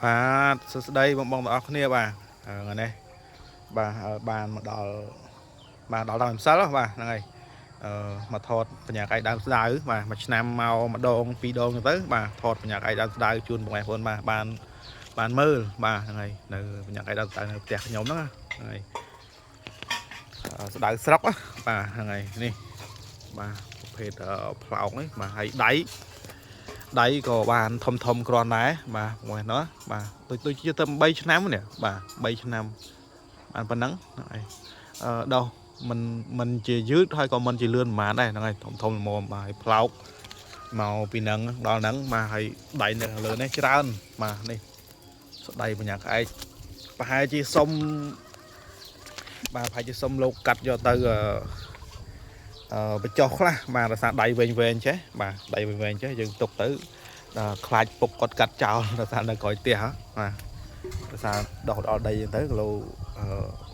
បាទសួស្តីបងបងទាំងអស់គ្នាបាទថ្ងៃនេះបាទបានមកដល់ដល់ម្សិលបាទហ្នឹងហើយមកថតបញ្ញាកាយដើមស្ដៅបាទមួយឆ្នាំមកម្ដងពីរដងទៅបាទថតបញ្ញាកាយដើមស្ដៅជូនបងប្អូនបាទបានមើលបាទហ្នឹងហើយនៅបញ្ញាកាយដើមស្ដៅនៅផ្ទះខ្ញុំហ្នឹងហ្នឹងហើយស្ដៅស្រុកបាទហ្នឹងហើយនេះបាទប្រភេទផ្លោកនេះបាទហើយដៃក៏បានធំគ្រាន់ដែរបាទបងប្អូនបាទដូចជាទៅ3ឆ្នាំនេះបាទ3ឆ្នាំបានប៉ុណ្ណឹងហ្នឹងហើយដោះមិនជាយឺតហើយក៏មិនជាលឿនប្រហែលដែរហ្នឹងហើយធំល្មមបាទហើយផ្លោកមកពីហ្នឹងដល់ហ្នឹងបាទហើយដៃនៅខាងលើនេះច្រើនបាទនេះស្ដីបញ្ញាក្អែកប្រហែលជាសុំបាទប្រហែលជាសុំលោកកាត់យកទៅបញ្ចុះខ្លះបាទដោយសារដៃវែងចេះបាទដៃវែងចេះយើងទុកទៅខ្លាចពុកគាត់កាត់ចោលដោយសារនៅក្រោយផ្ទះបាទដោយសារដោះដល់ដីហ្នឹងទៅគីឡូ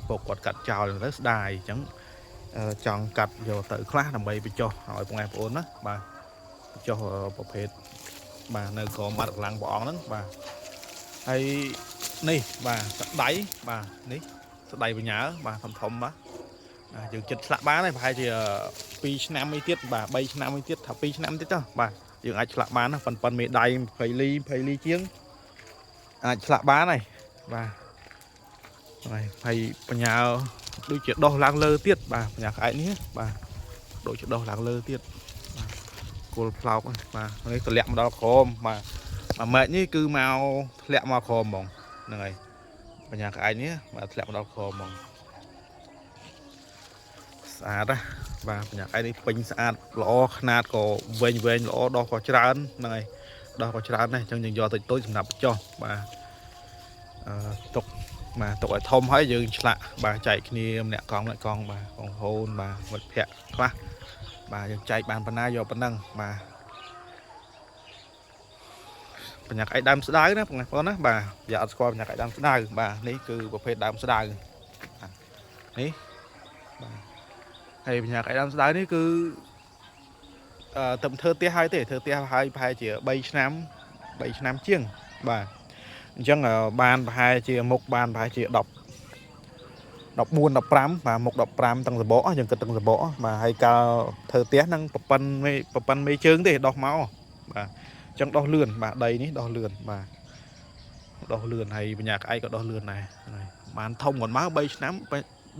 ពុកគាត់កាត់ចោលទៅស្ដាយអញ្ចឹងចង់កាត់យកទៅខ្លះដើម្បីបញ្ចុះឲ្យបងប្អូនណាបាទបញ្ចុះប្រភេទបាទនៅក្រោមបាត់កម្លាំងព្រះអង្គហ្នឹងបាទហើយនេះបាទស្ដៃបាទនេះស្ដៃបញ្ញាបាទធំបាទយើងចិត្តឆ្លាក់បានហើយប្រហែលជា2ឆ្នាំអីទៀតបាទ3ឆ្នាំអីទៀតថា2ឆ្នាំទៀតទៅបាទយើងអាចឆ្លាក់បានណាប៉ុនមេដៃ20លីជាងអាចឆ្លាក់បានហើយបាទហើយបញ្ញាដូចជាដោះឡើងលើទៀតបាទបញ្ញាក្អែកនេះបាទដូចជាដោះឡើងលើទៀតបាទគល់ផ្លោកបាទនេះតម្លាក់មកដល់ក្រោមបាទមួយម៉ែត្រនេះគឺមកធ្លាក់មកក្រោមហ្មងហ្នឹងហើយបញ្ញាក្អែកនេះបាទធ្លាក់មកដល់ក្រោមហ្មងស្អាតណាបាទបញ្ញាក្អែកនេះពេញស្អាតល្អຂະຫນាតក៏វែងល្អដោះក៏ច្រើនហ្នឹងហើយដោះក៏ច្រើនដែរអញ្ចឹងយើងយកតិចសម្រាប់បញ្ចុះបាទទុកបាទទុកឲ្យធំហើយយើងឆ្លាក់បាទចែកគ្នាម្នាក់កង់បាទបងប្អូនបាទមិត្តភ័ក្តិខ្លះបាទយើងចែកបានប៉ុណ្ណាយកប៉ុណ្ណឹងបាទបញ្ញាក្អែកដើមស្ដៅណាបងប្អូនណាបាទយ៉ាអត់ស្គាល់បញ្ញាក្អែកដើមស្ដៅបាទនេះគឺប្រភេទដើមស្ដៅនេះបាទហើយបញ្ញាក្អែកដើមស្ដៅនេះគឺទៅធ្វើផ្ទះហើយទេធ្វើផ្ទះហើយប្រហែលជា3ឆ្នាំជាងបាទអញ្ចឹងបានប្រហែលជាមុខបានប្រហែលជា10 14 15បាទមុខ15ទាំងសបកយើងគិតទាំងសបកបាទហើយកាលធ្វើផ្ទះហ្នឹងប្រប៉ិនមេជើងទេដោះមកបាទអញ្ចឹងដោះលឿនបាទដីនេះដោះលឿនបាទដោះលឿនហើយបញ្ញាក្អែកក៏ដោះលឿនដែរបានធំគាត់មក3ឆ្នាំ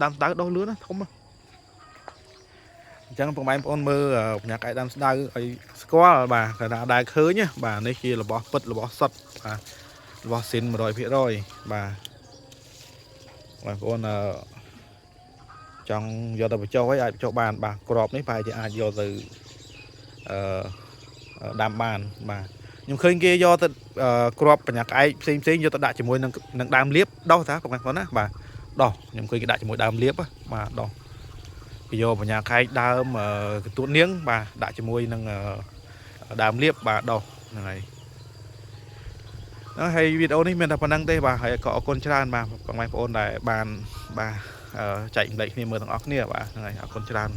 ដើមស្ដៅដោះលឿនណាធំអញ្ចឹងបងប្អូនមើលបញ្ញាក្អែកដើមស្ដៅឲ្យស្គាល់បាទគេថាដែរឃើញបាទនេះជារបស់ពិតរបស់សុទ្ធបាទរបស់ស៊ីន 100% បាទបងប្អូនចង់យកទៅបញ្ចុះឲ្យអាចបញ្ចុះបានបាទក្របនេះប្រហែលជាអាចយកទៅដាំបានបាទខ្ញុំឃើញគេយកទៅក្របបញ្ញាក្អែកផ្សេងយកទៅដាក់ជាមួយនឹងដើមលៀបដោះតាបងប្អូនណាបាទដោះខ្ញុំឃើញគេដាក់ជាមួយដើមលៀបបាទដោះគេយកបញ្ញាក្អែកដើមកន្ទួតនាងបាទដាក់ជាមួយនឹងដើមលៀបបាទដោះហ្នឹងហើយហើយវីដេអូនេះមានតែប៉ុណ្្នឹងទេបាទហើយក៏អរគុណច្រើនបាទបងប្អូនដែលបានបាទចែកចម្លែកគ្នាមើលទាំងអស់គ្នាបាទហ្នឹងហើយអរគុណច្រើន